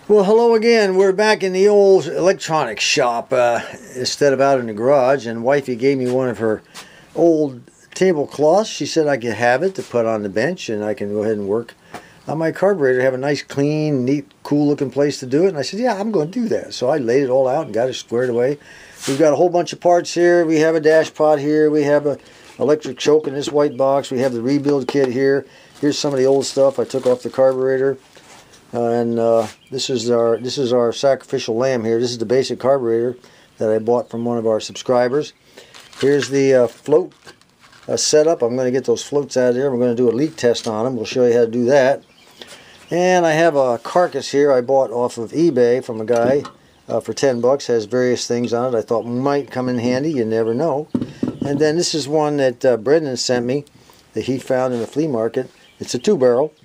Well, hello again. We're back in the old electronics shop instead of out in the garage, and wifey gave me one of her old tablecloths. She said I could have it to put on the bench and I can go ahead and work on my carburetor, have a nice, clean, neat, cool looking place to do it. And I said, yeah, I'm going to do that. So I laid it all out and got it squared away. We've got a whole bunch of parts here. We have a dash pot here. We have a electric choke in this white box. We have the rebuild kit here. Here's some of the old stuff I took off the carburetor. This is our sacrificial lamb here. This is the basic carburetor that I bought from one of our subscribers. Here's the float setup. I'm going to get those floats out of there. We're going to do a leak test on them. We'll show you how to do that. And I have a carcass here I bought off of eBay from a guy for 10 bucks. Has various things on it I thought might come in handy. You never know. And then this is one that Brendan sent me that he found in a flea market. It's a 2-barrel.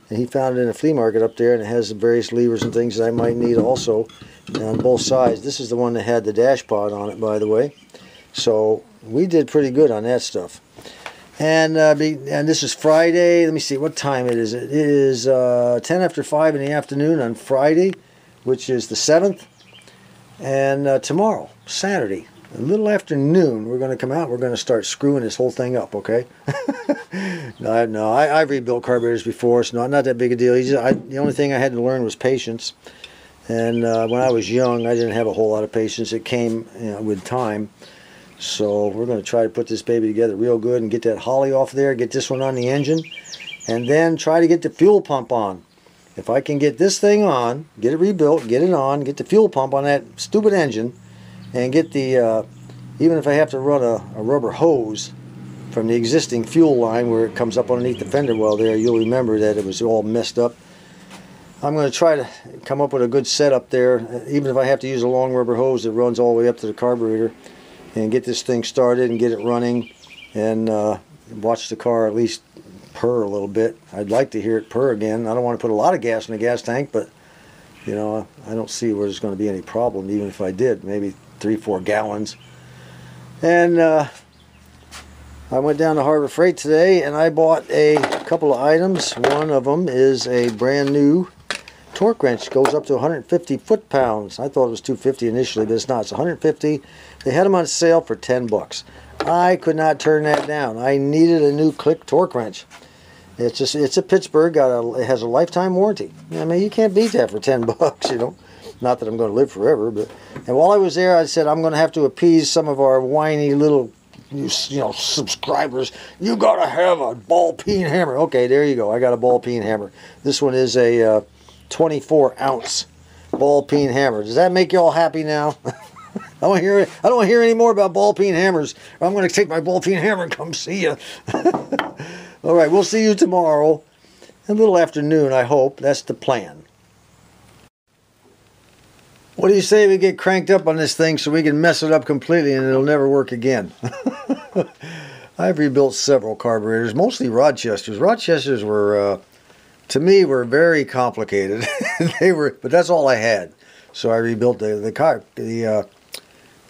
And he found it in a flea market up there, and it has various levers and things that I might need also on both sides. This is the one that had the dash pod on it, by the way. So we did pretty good on that stuff. And this is Friday. Let me see what time it is. It is 10 after 5 in the afternoon on Friday, which is the 7th. And tomorrow, Saturday, a little after noon, we're going to come out. We're going to start screwing this whole thing up, okay? No, I've rebuilt carburetors before. It's not that big a deal. The only thing I had to learn was patience. And when I was young, I didn't have a whole lot of patience. It came with time. So we're going to try to put this baby together real good and get that Holley off there, get this one on the engine, and then try to get the fuel pump on. If I can get this thing on, get it rebuilt, get it on, get the fuel pump on that stupid engine, and get the, even if I have to run a rubber hose from the existing fuel line where it comes up underneath the fender well there, you'll remember that it was all messed up. I'm going to try to come up with a good setup there, even if I have to use a long rubber hose that runs all the way up to the carburetor, and get this thing started and get it running, and watch the car at least purr a little bit. I'd like to hear it purr again. I don't want to put a lot of gas in the gas tank, but you know, I don't see where there's going to be any problem, even if I did, maybe 3-4 gallons. And I went down to Harbor Freight today and I bought a couple of items. One of them is a brand new torque wrench. Goes up to 150 foot-pounds. I thought it was 250 initially, but it's not. It's 150. They had them on sale for 10 bucks. I could not turn that down. I needed a new click torque wrench. It's a Pittsburgh. It has a lifetime warranty. I mean, you can't beat that for 10 bucks, you know. Not that I'm going to live forever, but. And while I was there, I said I'm going to have to appease some of our whiny little, you know, subscribers. You got to have a ball-peen hammer. Okay, there you go. I got a ball-peen hammer. This one is a 24-ounce ball-peen hammer. Does that make you all happy now? I don't want to hear any more about ball-peen hammers. I'm going to take my ball-peen hammer and come see you. All right, we'll see you tomorrow. A little afternoon, I hope. That's the plan. What do you say we get cranked up on this thing so we can mess it up completely and it'll never work again? I've rebuilt several carburetors, mostly Rochesters. Rochesters were, to me, were very complicated. But that's all I had. So I rebuilt the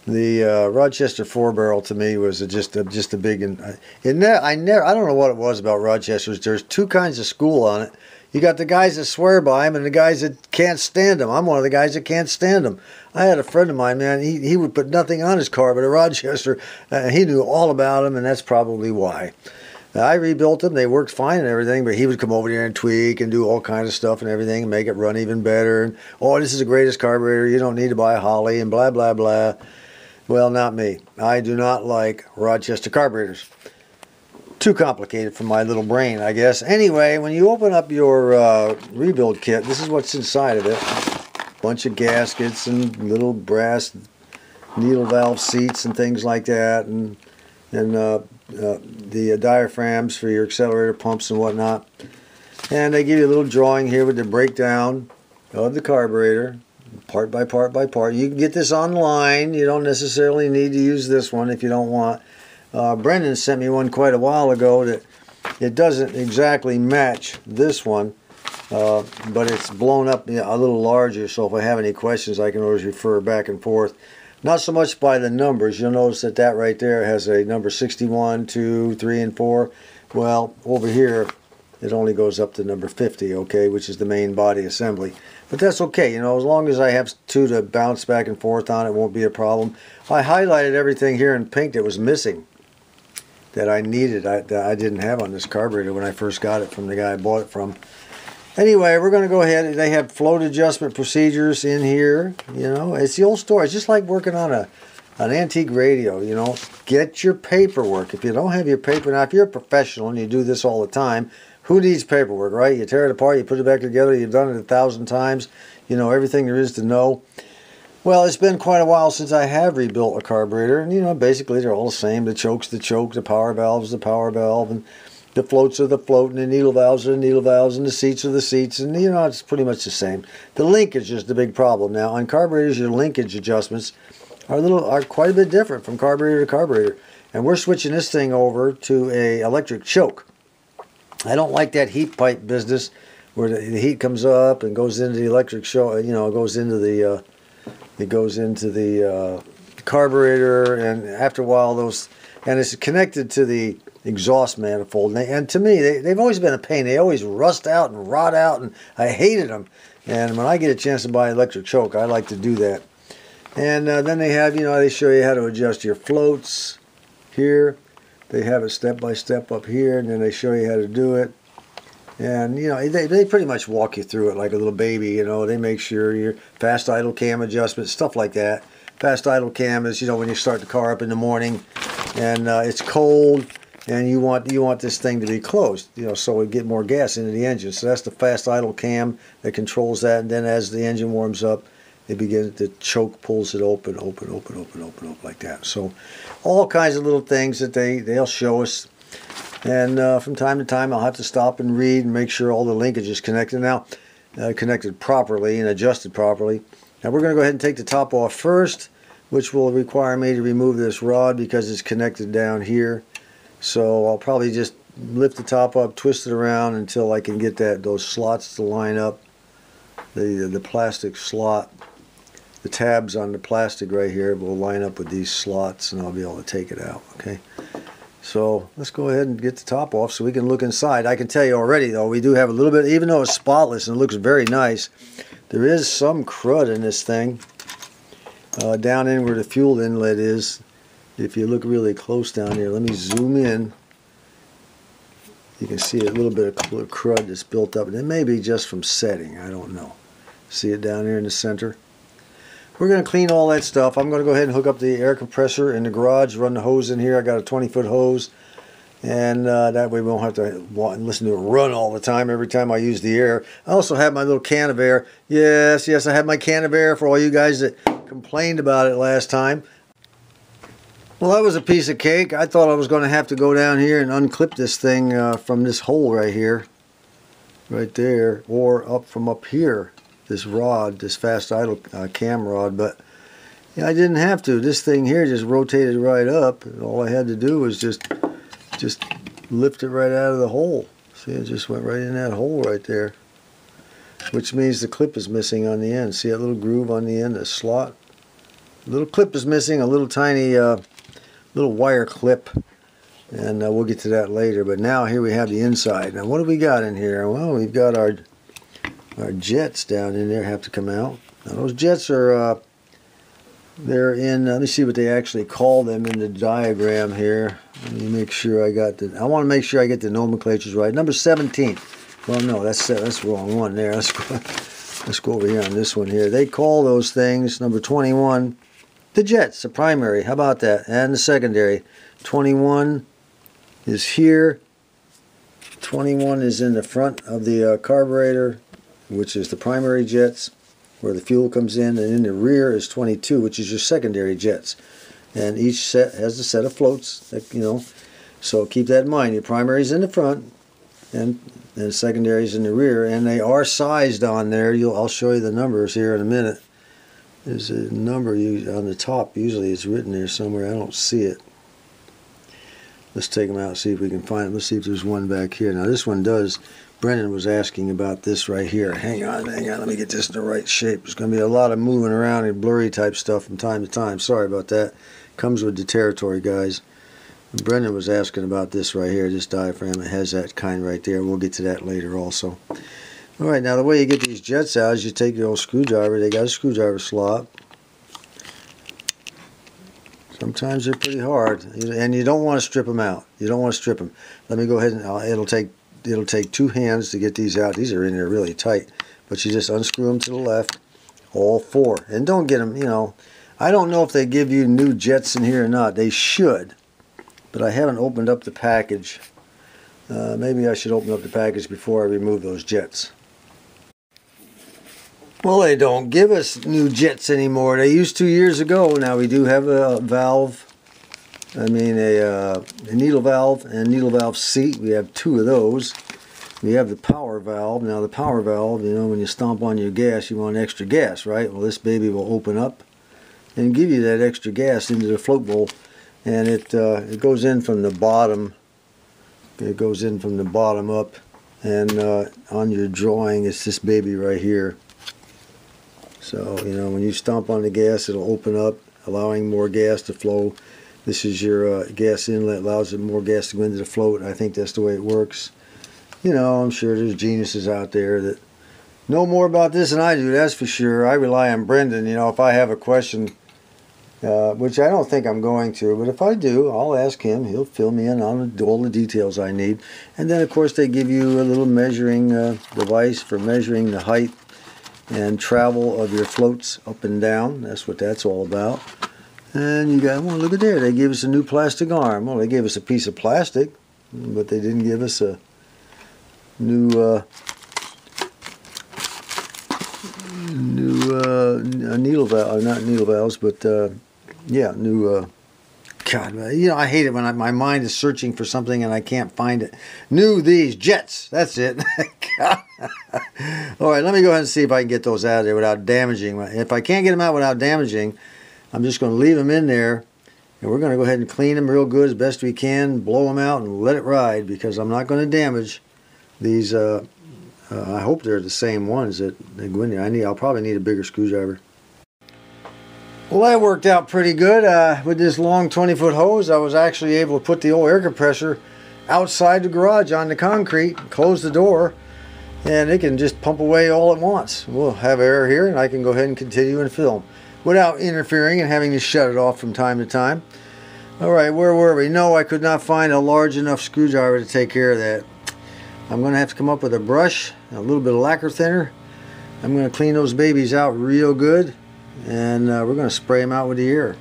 Rochester 4-barrel. To me was just a big. I don't know what it was about Rochesters. There's two kinds of school on it. You got the guys that swear by them and the guys that can't stand them. I'm one of the guys that can't stand them. I had a friend of mine, man, he would put nothing on his car but a Rochester. He knew all about them, and that's probably why. I rebuilt them. They worked fine and everything, but he would come over there and tweak and do all kinds of stuff and everything and make it run even better. And, oh, this is the greatest carburetor. You don't need to buy a Holley and blah, blah, blah. Well, not me. I do not like Rochester carburetors. Too complicated for my little brain, I guess. Anyway, when you open up your rebuild kit, this is what's inside of it. Bunch of gaskets and little brass needle valve seats and things like that, and the diaphragms for your accelerator pumps and whatnot. And they give you a little drawing here with the breakdown of the carburetor, part by part by part. You can get this online. You don't necessarily need to use this one if you don't want. Brendan sent me one quite a while ago that it doesn't exactly match this one, but it's blown up a little larger, so if I have any questions I can always refer back and forth. Not so much by the numbers. You'll notice that that right there has a number 61, 2, 3, and 4. Well, over here it only goes up to number 50, okay, which is the main body assembly. But that's okay, you know, as long as I have two to bounce back and forth on, it won't be a problem. I highlighted everything here in pink that was missing, that I needed, that I didn't have on this carburetor when I first got it from the guy I bought it from. Anyway, we're going to go ahead. They have float adjustment procedures in here. You know, it's the old story. It's just like working on an antique radio, you know. Get your paperwork. If you don't have your paper, now if you're a professional and you do this all the time, who needs paperwork, right? You tear it apart, you put it back together, you've done it 1,000 times, you know everything there is to know. Well, it's been quite a while since I have rebuilt a carburetor, and you know, basically they're all the same. The choke's the choke, the power valve's the power valve, and the floats are the float, and the needle valves are the needle valves, and the seats are the seats, and you know, it's pretty much the same. The linkage is the big problem. Now, on carburetors, your linkage adjustments are quite a bit different from carburetor to carburetor. And we're switching this thing over to a electric choke. I don't like that heat pipe business where the heat comes up and goes into the electric choke, you know, it goes into the carburetor, and after a while and it's connected to the exhaust manifold. And to me, they've always been a pain. They always rust out and rot out, and I hated them. And when I get a chance to buy an electric choke, I like to do that. And then they have, you know, they show you how to adjust your floats here. They have it step by step up here, and then they show you how to do it. And, you know, they pretty much walk you through it like a little baby, you know. They make sure your fast idle cam adjustment, stuff like that. Fast idle cam is, you know, when you start the car up in the morning and it's cold and you want this thing to be closed, you know, so we get more gas into the engine. So that's the fast idle cam that controls that. And then as the engine warms up, the choke pulls it open like that. So all kinds of little things that they'll show us. And from time to time, I'll have to stop and read and make sure all the linkage is connected. Now, connected properly and adjusted properly. Now we're going to go ahead and take the top off first, which will require me to remove this rod because it's connected down here. So I'll probably just lift the top up, twist it around until I can get those slots to line up. The plastic slot. The tabs on the plastic right here will line up with these slots, and I'll be able to take it out, okay? So let's go ahead and get the top off so we can look inside. I can tell you already, though, we do have a little bit, even though it's spotless and it looks very nice, there is some crud in this thing down in where the fuel inlet is. If you look really close down here, let me zoom in. You can see a little bit of crud that's built up, and it may be just from setting, I don't know. See it down here in the center? We're going to clean all that stuff. I'm going to go ahead and hook up the air compressor in the garage, run the hose in here. I got a 20-foot hose, and that way we won't have to listen to it run all the time every time I use the air. I also have my little can of air. Yes, I have my can of air for all you guys that complained about it last time. Well, that was a piece of cake. I thought I was going to have to go down here and unclip this thing from this hole right here, right there, or up from up here. This rod, this fast idle cam rod, but yeah, I didn't have to. This thing here just rotated right up, and all I had to do was just lift it right out of the hole. See, it just went right in that hole right there, which means the clip is missing on the end. See that little groove on the end, the slot? The little clip is missing, a little tiny little wire clip, and we'll get to that later. But now here we have the inside. Now what do we got in here? Well, we've got our jets down in there have to come out. Now those jets are, they're in, let me see what they actually call them in the diagram here. Let me make sure I want to make sure I get the nomenclatures right. Number 17. Well, no, that's the wrong one there. Let's go over here on this one here. They call those things, number 21, the jets, the primary. How about that? And the secondary. 21 is here. 21 is in the front of the carburetor, which is the primary jets, where the fuel comes in, and in the rear is 22, which is your secondary jets. And each set has a set of floats, that, you know, so keep that in mind. Your primary is in the front, and the secondary is in the rear, and they are sized on there. I'll show you the numbers here in a minute. There's a number on the top. Usually it's written there somewhere. I don't see it. Let's take them out and see if we can find them. Let's see if there's one back here. Now this one does. Brennan was asking about this right here. Hang on, let me get this in the right shape. There's going to be a lot of moving around and blurry type stuff from time to time. Sorry about that. Comes with the territory, guys. Brendan was asking about this right here, this diaphragm. It has that kind right there. We'll get to that later also. Alright, now the way you get these jets out is you take your old screwdriver. They got a screwdriver slot. Sometimes they're pretty hard, and you don't want to strip them out. You don't want to strip them. Let me go ahead and it'll take 2 hands to get these out. These are in there really tight, but you just unscrew them to the left, all 4, and don't get them. You know, I don't know if they give you new jets in here or not. They should, but I haven't opened up the package. Maybe I should open up the package before I remove those jets. Well, they don't give us new jets anymore. They used 2 years ago. Now we do have a valve. I mean a needle valve and needle valve seat. We have 2 of those. We have the power valve. Now the power valve, you know, when you stomp on your gas, you want extra gas, right? Well, this baby will open up and give you that extra gas into the float bowl, and it goes in from the bottom. It goes in from the bottom up, and on your drawing, it's this baby right here. So, you know, when you stomp on the gas, it'll open up, allowing more gas to flow. This is your gas inlet, allows it more gas to go into the float. I think that's the way it works. You know, I'm sure there's geniuses out there that know more about this than I do, that's for sure. I rely on Brendan. You know, if I have a question, which I don't think I'm going to, but if I do, I'll ask him. He'll fill me in on all the details I need. And then, of course, they give you a little measuring device for measuring the height and travel of your floats up and down. That's what that's all about. And you got, well, look at there, they gave us a new plastic arm. Well, they gave us a piece of plastic, but they didn't give us a new needle valve, not needle valves, but yeah, new God, you know, I hate it when my mind is searching for something and I can't find it. These jets, that's it. All right, let me go ahead and see if I can get those out of there without damaging. If I can't get them out without damaging, I'm just going to leave them in there, and we're going to go ahead and clean them real good as best we can, blow them out, and let it ride, because I'm not going to damage these. I hope they're the same ones that go in there. I'll probably need a bigger screwdriver. Well, that worked out pretty good. With this long 20-foot hose, I was actually able to put the old air compressor outside the garage on the concrete, close the door, and it can just pump away all at once. We'll have air here, and I can go ahead and continue and film without interfering and having to shut it off from time to time. All right, where were we? No, I could not find a large enough screwdriver to take care of that. I'm going to have to come up with a brush, a little bit of lacquer thinner. I'm going to clean those babies out real good, and we're going to spray them out with the air.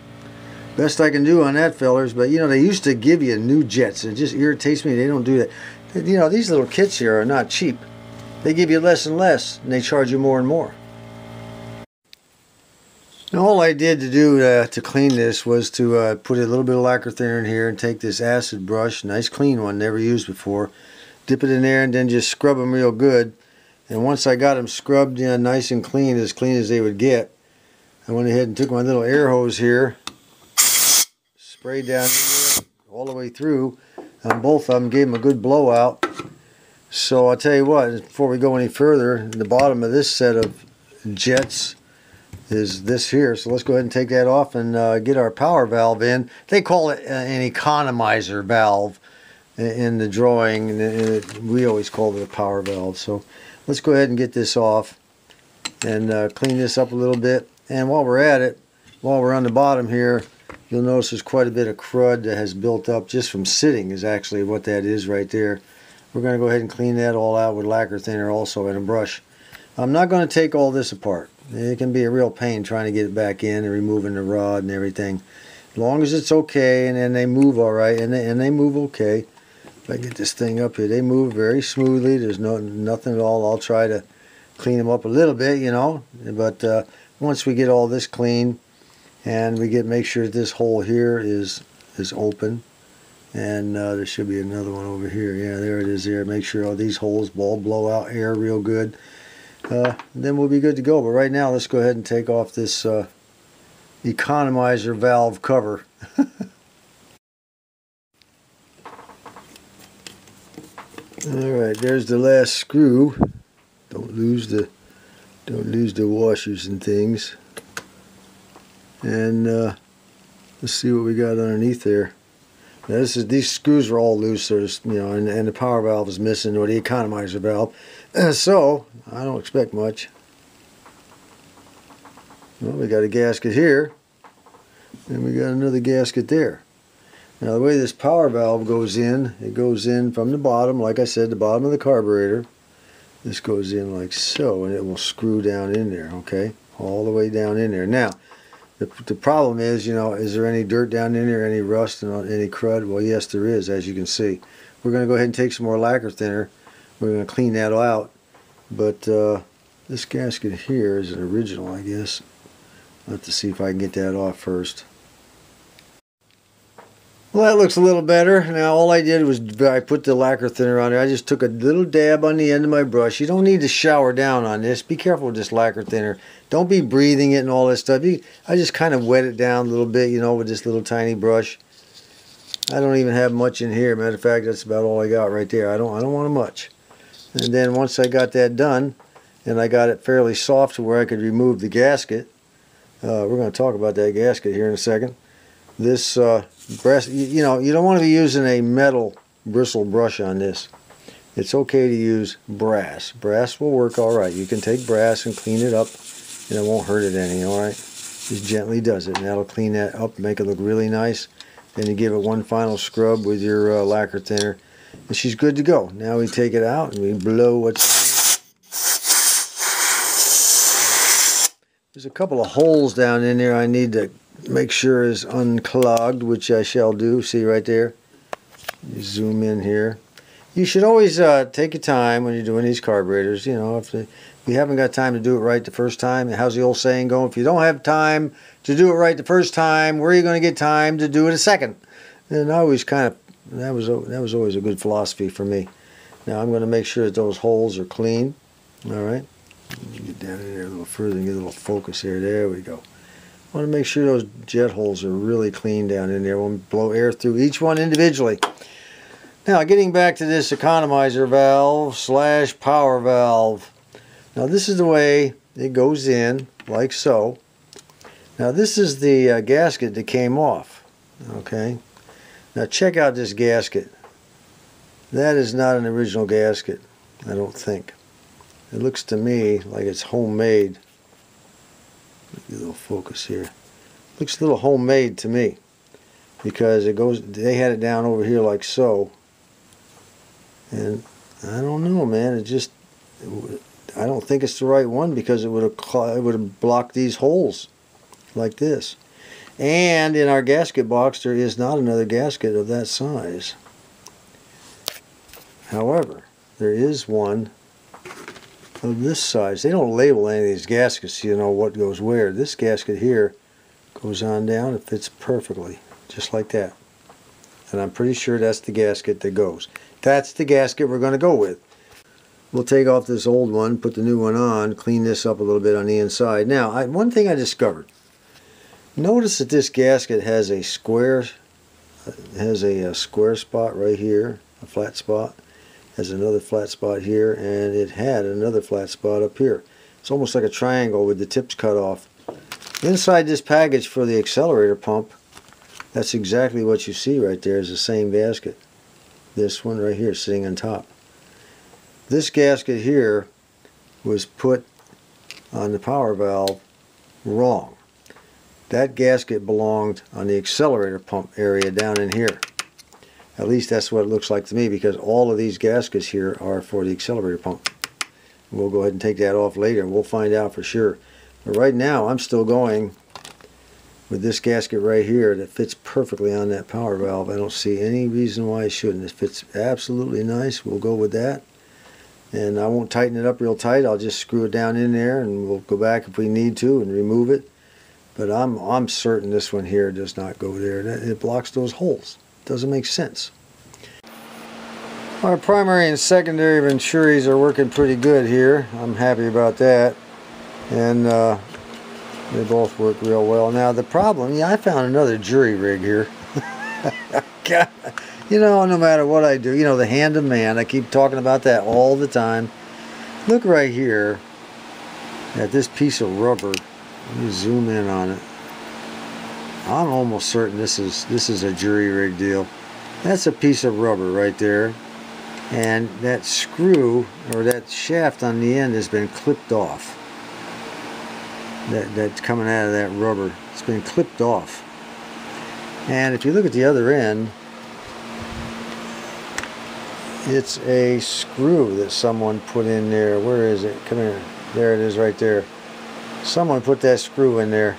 Best I can do on that, fellers. But you know, they used to give you new jets. It just irritates me they don't do that. You know, these little kits here are not cheap. They give you less and less, and they charge you more and more. And all I did to do to clean this was to put a little bit of lacquer thinner in here and take this acid brush, nice clean one, never used before, dip it in there, and then just scrub them real good. And once I got them scrubbed, you know, nice and clean as they would get, I went ahead and took my little air hose here, sprayed down in there all the way through, and both of them gave them a good blowout. So I'll tell you what, before we go any further, the bottom of this set of jets is this here. So let's go ahead and take that off and get our power valve in. They call it an economizer valve in the drawing, and we always call it a power valve. So let's go ahead and get this off and clean this up a little bit. And while we're at it, while we're on the bottom here, you'll notice there's quite a bit of crud that has built up just from sitting, is actually what that is right there. We're going to go ahead and clean that all out with lacquer thinner also and a brush. I'm not going to take all this apart. It can be a real pain trying to get it back in and removing the rod and everything. As long as it's okay and then they move all right, and they move okay. If I get this thing up here, they move very smoothly. There's nothing at all. I'll try to clean them up a little bit, you know. But once we get all this clean and we make sure that this hole here is open, and there should be another one over here. Yeah, there it is there. Make sure all these holes all blow out air real good. Then we'll be good to go. But right now, let's go ahead and take off this economizer valve cover. Alright, there's the last screw. Don't lose the washers and things. And let's see what we got underneath there. Now these screws are all loose, so and the power valve is missing, or the economizer valve. So I don't expect much. Well, we got a gasket here, and we got another gasket there. Now the way this power valve goes in, it goes in from the bottom, like I said, the bottom of the carburetor. This goes in like so, and it will screw down in there, okay? All the way down in there. Now, the problem is, is there any dirt down in there, any rust and any crud? Well, yes, there is, as you can see. We're going to go ahead and take some more lacquer thinner. We're going to clean that out. But this gasket here is an original, I guess. I'll have to see if I can get that off first. Well, that looks a little better. Now, all I did was I put the lacquer thinner on there. I just took a little dab on the end of my brush. You don't need to shower down on this. Be careful with this lacquer thinner. Don't be breathing it and all that stuff. I just kind of wet it down a little bit, with this little tiny brush. I don't even have much in here. Matter of fact, that's about all I got right there. I don't want much. And then once I got that done, and I got it fairly soft to where I could remove the gasket, we're going to talk about that gasket here in a second. This brass, you don't want to be using a metal bristle brush on this. It's okay to use brass. Brass will work all right. You can take brass and clean it up, and it won't hurt it any, all right? Just gently does it, and that'll clean that up, make it look really nice. Then you give it one final scrub with your lacquer thinner, and she's good to go. Now we take it out, and we blow what's... There's a couple of holes down in there I need to make sure is unclogged, which I shall do. See right there? You zoom in here. You should always take your time when you're doing these carburetors. If you haven't got time to do it right the first time, how's the old saying go? If you don't have time to do it right the first time, where are you going to get time to do it a second? And I always that was always a good philosophy for me. Now I'm going to make sure that those holes are clean. All right. Get down in there a little further and get a little focus here. There we go. I want to make sure those jet holes are really clean down in there. We'll blow air through each one individually. Now, getting back to this economizer valve / power valve. Now, this is the way it goes in, like so. Now, this is the gasket that came off. Okay. Now, check out this gasket. That is not an original gasket, I don't think. It looks to me like it's homemade. Get a little focus here. Looks a little homemade to me, because they had it down over here like so, and I don't know, man. I don't think it's the right one, because it would have blocked these holes like this. And in our gasket box, there is not another gasket of that size. However, there is one of this size. They don't label any of these gaskets so you know what goes where. This gasket here goes on down. It fits perfectly, just like that. And I'm pretty sure that's the gasket that goes. That's the gasket we're going to go with. We'll take off this old one, put the new one on, clean this up a little bit on the inside. Now, one thing I discovered. Notice that this gasket has a square spot right here, a flat spot. Has another flat spot here, and it had another flat spot up here. It's almost like a triangle with the tips cut off. Inside this package for the accelerator pump, that's exactly what you see right there, is the same gasket. This one right here sitting on top. This gasket here was put on the power valve wrong. That gasket belonged on the accelerator pump area down in here. At least that's what it looks like to me, because all of these gaskets here are for the accelerator pump. We'll go ahead and take that off later, and we'll find out for sure. But right now, I'm still going with this gasket right here that fits perfectly on that power valve. I don't see any reason why it shouldn't. It fits absolutely nice. We'll go with that. And I won't tighten it up real tight. I'll just screw it down in there, and we'll go back if we need to and remove it. But I'm certain this one here does not go there. It blocks those holes. Doesn't make sense. Our primary and secondary venturis are working pretty good here. I'm happy about that. And they both work real well. Now the problem, I found another jury rig here. God, no matter what I do, the hand of man, I keep talking about that all the time. Look right here at this piece of rubber. Let me zoom in on it. I'm almost certain this is a jury rig deal. That's a piece of rubber right there, and that screw or that shaft on the end has been clipped off. That's coming out of that rubber. It's been clipped off. And if you look at the other end, it's a screw that someone put in there. Where is it? Come here. There it is right there. Someone put that screw in there.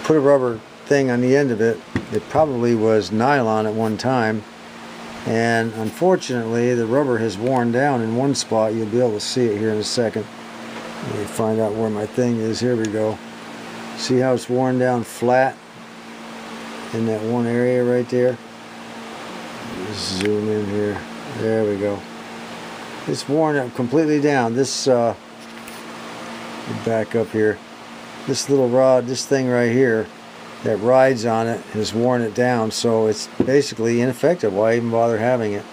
Put a rubber thing on the end of it. It probably was nylon at one time. And unfortunately, the rubber has worn down in one spot. You'll be able to see it here in a second. Let me find out where my thing is. Here we go. See how it's worn down flat in that one area right there? Just zoom in here. There we go. It's worn up completely down. This back up here. This little rod, this thing right here that rides on it has worn it down, so it's basically ineffective. Why even bother having it?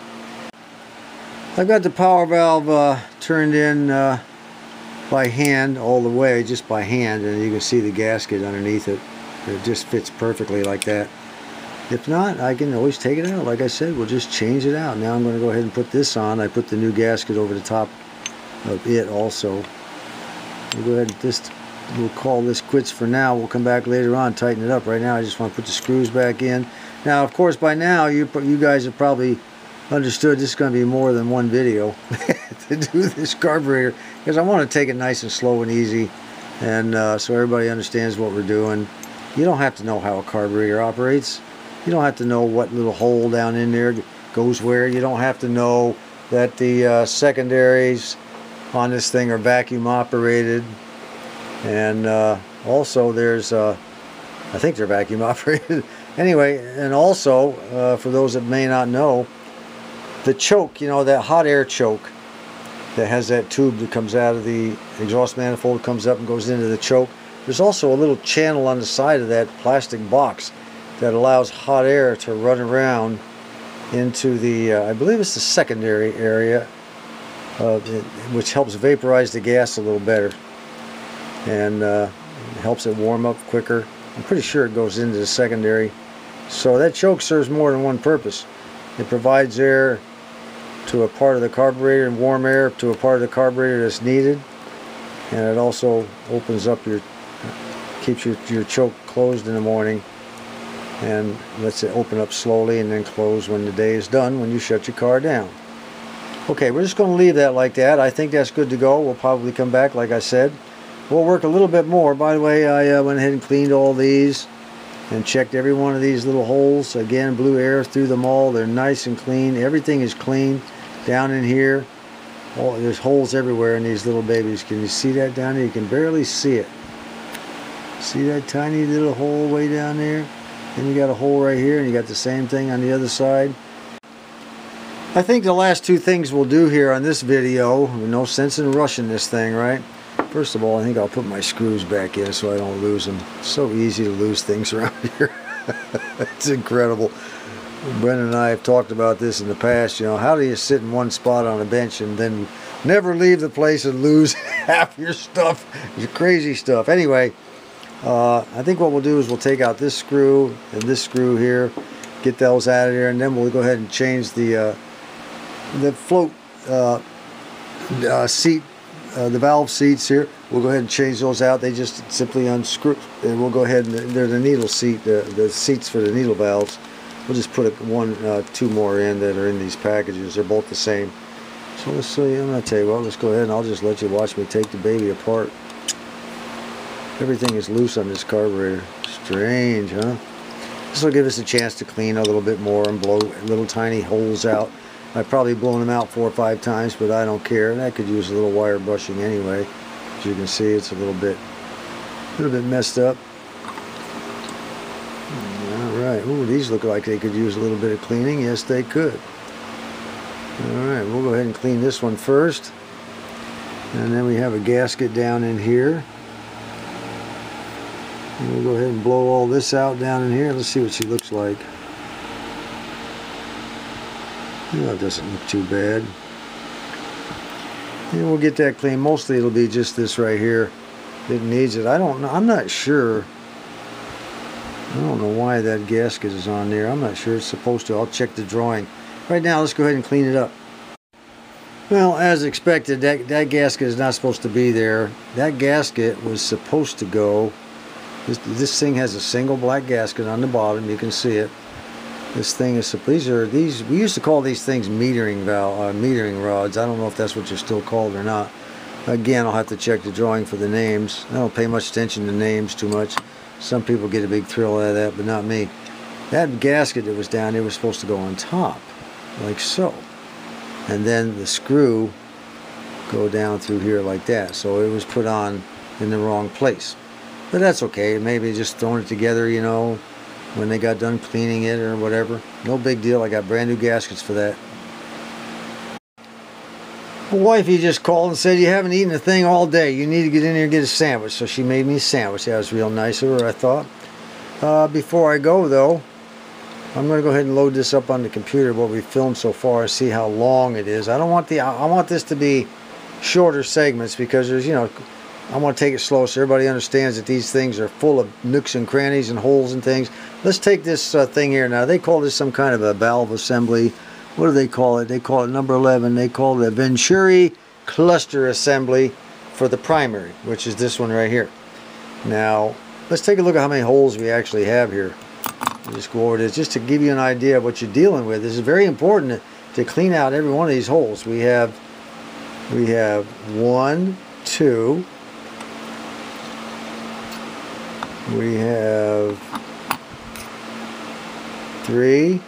I've got the power valve turned in by hand all the way, just by hand, and you can see the gasket underneath it. It just fits perfectly like that. If not, I can always take it out. Like I said, we'll just change it out. Now I'm going to go ahead and put this on. I put the new gasket over the top of it also. We'll go ahead and we'll call this quits for now. We'll come back later on, tighten it up. Right now I just want to put the screws back in. Now, of course, by now you guys have probably understood this is going to be more than one video to do this carburetor, because I want to take it nice and slow and easy, and so everybody understands what we're doing. You don't have to know how a carburetor operates. You don't have to know what little hole down in there goes where. You don't have to know that the secondaries on this thing are vacuum operated, and also there's I think they're vacuum operated anyway. And also for those that may not know, the choke, you know, that hot air choke that has that tube that comes out of the exhaust manifold, comes up and goes into the choke, there's also a little channel on the side of that plastic box that allows hot air to run around into the I believe it's the secondary area, which helps vaporize the gas a little better, and helps it warm up quicker. I'm pretty sure it goes into the secondary. So that choke serves more than one purpose. It provides air to a part of the carburetor and warm air to a part of the carburetor that's needed, and it also opens up keeps your choke closed in the morning and lets it open up slowly and then close when the day is done, when you shut your car down. Okay, we're just going to leave that like that. I think that's good to go. We'll probably come back, like I said. We'll work a little bit more. By the way, I went ahead and cleaned all these and checked every one of these little holes. Again, blew air through them all. They're nice and clean. Everything is clean down in here. There's holes everywhere in these little babies. Can you see that down there? You can barely see it. See that tiny little hole way down there? Then you got a hole right here, and you got the same thing on the other side. I think the last two things we'll do here on this video, no sense in rushing this thing, right? First of all, I think I'll put my screws back in so I don't lose them. It's so easy to lose things around here. It's incredible. Brendan and I have talked about this in the past. You know, how do you sit in one spot on a bench and then never leave the place and lose half your stuff? It's crazy stuff. Anyway, I think what we'll do is we'll take out this screw and this screw here, get those out of here, and then we'll go ahead and change the float seat, the valve seats here. We'll go ahead and change those out. They just simply unscrew, and we'll go ahead and they're the needle seat, the seats for the needle valves. We'll just put two more in that are in these packages. They're both the same. So let's see. I'm gonna tell you what. Let's go ahead and I'll just let you watch me take the baby apart. Everything is loose on this carburetor. Strange, huh? This will give us a chance to clean a little bit more and blow little tiny holes out. I've probably blown them out 4 or 5 times, but I don't care. And I could use a little wire brushing anyway. As you can see, it's a little bit messed up. Alright, ooh, these look like they could use a little bit of cleaning. Yes, they could. Alright, we'll go ahead and clean this one first. And then we have a gasket down in here. And we'll go ahead and blow all this out down in here. Let's see what she looks like. No, it doesn't look too bad. And we'll get that clean. Mostly it'll be just this right here that needs it. I don't know. I'm not sure I don't know why that gasket is on there. I'm not sure it's supposed to. I'll check the drawing. Right now, let's go ahead and clean it up. Well, as expected, that gasket is not supposed to be there. That gasket was supposed to go. This thing has a single black gasket on the bottom. You can see it. This thing is, these we used to call these things metering rods. I don't know if that's what they're still called or not. Again, I'll have to check the drawing for the names. I don't pay much attention to names too much. Some people get a big thrill out of that, but not me. That gasket that was down there was supposed to go on top, like so. And then the screw go down through here like that. So it was put on in the wrong place. But that's okay. Maybe just throwing it together, you know, when they got done cleaning it or whatever. No big deal. I got brand new gaskets for that. My wifey just called and said, you haven't eaten a thing all day. You need to get in here and get a sandwich. So she made me a sandwich. That was real nice of her, I thought. Before I go, though, I'm going to go ahead and load this up on the computer, what we filmed so far, and see how long it is. I want this to be shorter segments because there's, you know, I want to take it slow so everybody understands that these things are full of nooks and crannies and holes and things. Let's take this thing here now. They call this some kind of a valve assembly. What do they call it? They call it number 11. They call it a Venturi cluster assembly for the primary, which is this one right here. Now, let's take a look at how many holes we actually have here. I'll just go over this just to give you an idea of what you're dealing with. This is very important to clean out every one of these holes. We have 1, 2. We have 3,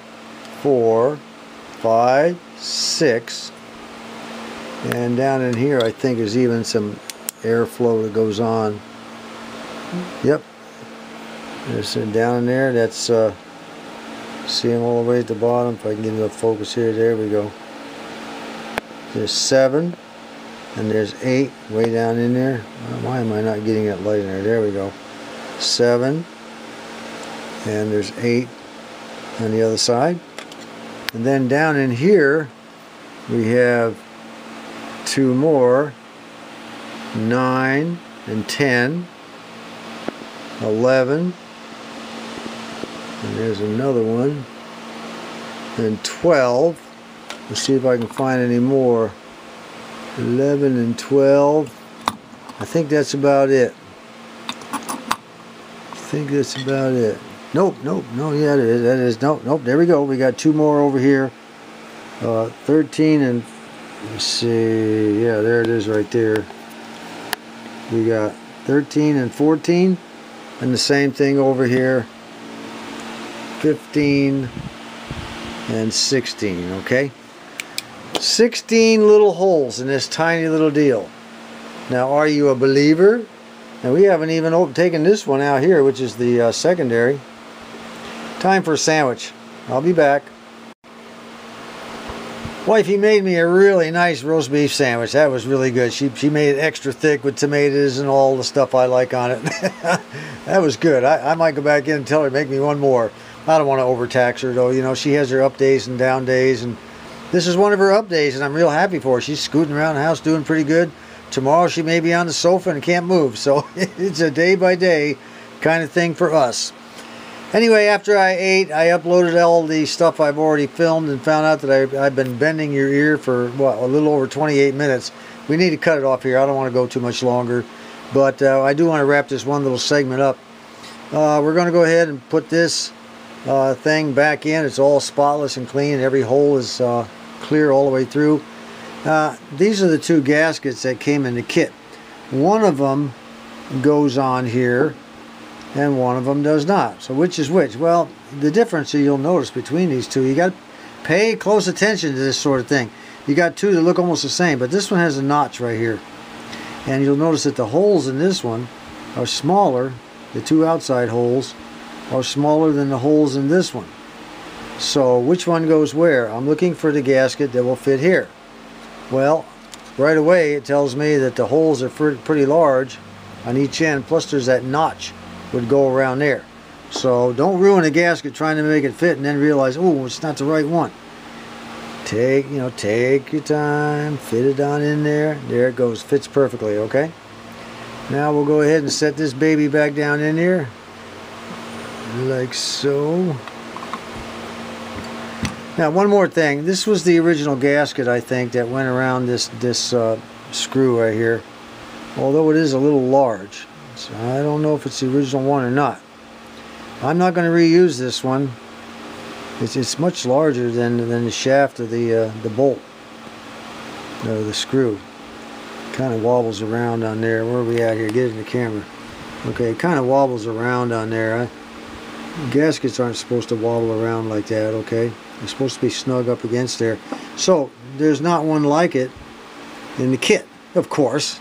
4, 5, 6, and down in here I think there's even some airflow that goes on. Yep, there's down in there. That's see them all the way at the bottom. If I can get into focus here, there we go. There's 7, and there's 8 way down in there. Why am I not getting that light in there? There we go. 7, and there's 8 on the other side. And then down in here we have 2 more, 9 and 10, 11, and there's another one, and 12. Let's see if I can find any more. 11 and 12. I think that's about it. Nope, no, yeah, that is, nope, there we go. We got 2 more over here. 13 and, let's see, yeah, there it is right there. We got 13 and 14, and the same thing over here. 15 and 16, okay? 16 little holes in this tiny little deal. Now, are you a believer? Now, we haven't even taken this one out here, which is the secondary. Time for a sandwich. I'll be back. Wifey made me a really nice roast beef sandwich. That was really good. She made it extra thick with tomatoes and all the stuff I like on it. That was good. I might go back in and tell her to make me one more. I don't want to overtax her, though. You know, she has her up days and down days, and this is one of her up days, and I'm real happy for her. She's scooting around the house doing pretty good. Tomorrow she may be on the sofa and can't move, so it's a day-by-day kind of thing for us. Anyway, after I ate, I uploaded all the stuff I've already filmed and found out that I've been bending your ear for, what, a little over 28 minutes. We need to cut it off here. I don't want to go too much longer, but I do want to wrap this one little segment up. We're going to go ahead and put this thing back in. It's all spotless and clean. Every hole is clear all the way through. These are the 2 gaskets that came in the kit. One of them goes on here and one of them does not. So which is which? Well, the difference you'll notice between these 2, you got to pay close attention to this sort of thing. You got 2 that look almost the same, but this one has a notch right here. And you'll notice that the holes in this one are smaller. The 2 outside holes are smaller than the holes in this one. So which one goes where? I'm looking for the gasket that will fit here. Well, right away it tells me that the holes are pretty large on each end, plus there's that notch would go around there. So don't ruin a gasket trying to make it fit and then realize, oh, it's not the right one. Take your time, fit it on in there. There it goes, fits perfectly, okay? Now we'll go ahead and set this baby back down in here. like so. Now one more thing, this was the original gasket, I think, that went around this screw right here, although it is a little large, so I don't know if it's the original one or not. I'm not going to reuse this one. It's much larger than the shaft of the bolt, the screw. Kind of wobbles around on there. Where are we at here? Get it in the camera. Okay, it kind of wobbles around on there. Gaskets aren't supposed to wobble around like that, okay? They're supposed to be snug up against there. So, there's not one like it in the kit, of course.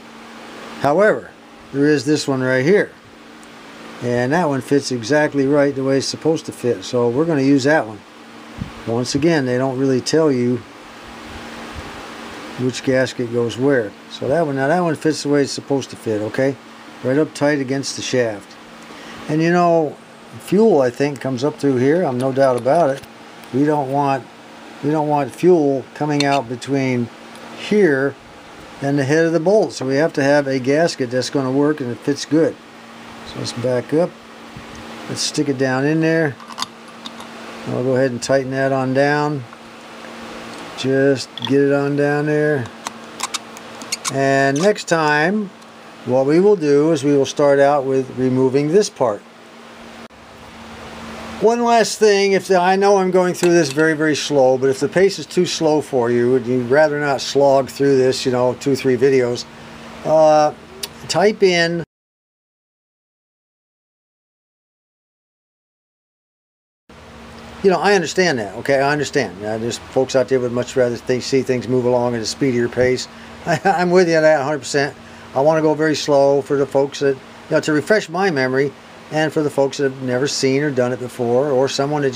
However, there is this one right here. And that one fits exactly right the way it's supposed to fit. So, we're going to use that one. Once again, they don't really tell you which gasket goes where. So that one fits the way it's supposed to fit, okay? Right up tight against the shaft. And you know, fuel, I think, comes up through here. I'm no doubt about it. We don't want fuel coming out between here and the head of the bolt. So we have to have a gasket that's going to work and it fits good. So let's back up. Let's stick it down in there. I'll go ahead and tighten that on down. Just get it on down there. And next time, what we will do is we will start out with removing this part. One last thing, I know I'm going through this very, very slow, but if the pace is too slow for you and you'd rather not slog through this, you know, 2-3 videos, type in you know, I understand that, okay? I understand. There's folks out there would much rather see things move along at a speedier pace. I'm with you on that 100%. I want to go very slow for the folks that, you know, to refresh my memory, and for the folks that have never seen or done it before, or someone that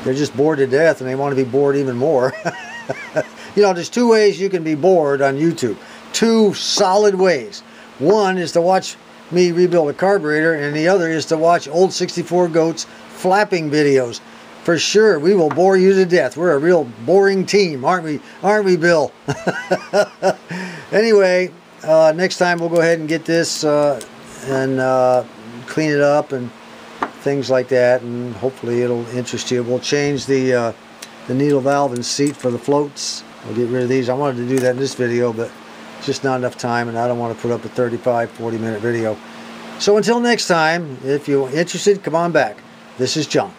they're just bored to death and they want to be bored even more. You know, there's 2 ways you can be bored on YouTube. 2 solid ways. One is to watch me rebuild a carburetor, and the other is to watch old 64 goats flapping videos. For sure, we will bore you to death. We're a real boring team, aren't we? Aren't we, Bill? Anyway, next time we'll go ahead and get this and clean it up and things like that, and hopefully it'll interest you. We'll change the needle valve and seat for the floats. We'll get rid of these. I wanted to do that in this video, but just not enough time, and I don't want to put up a 35-40 minute video. So until next time, if you're interested, come on back. This is John.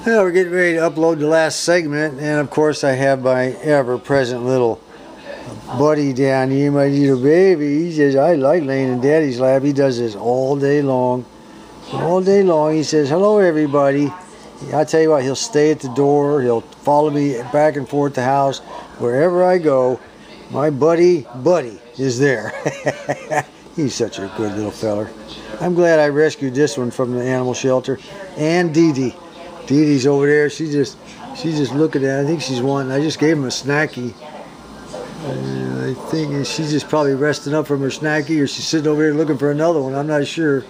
Well, we're getting ready to upload the last segment, and of course I have my ever-present little buddy down here, my little baby. He says, I like laying in Daddy's lap. He does this all day long. All day long. He says, hello, everybody. I tell you what, he'll stay at the door. He'll follow me back and forth the house. Wherever I go, my buddy is there. He's such a good little feller. I'm glad I rescued this one from the animal shelter. And Dee Dee. Dee Dee's over there. She's just looking at it. I think she's wanting. I just gave him a snacky. I think she's just probably resting up from her snacky, or she's sitting over here looking for another one. I'm not sure.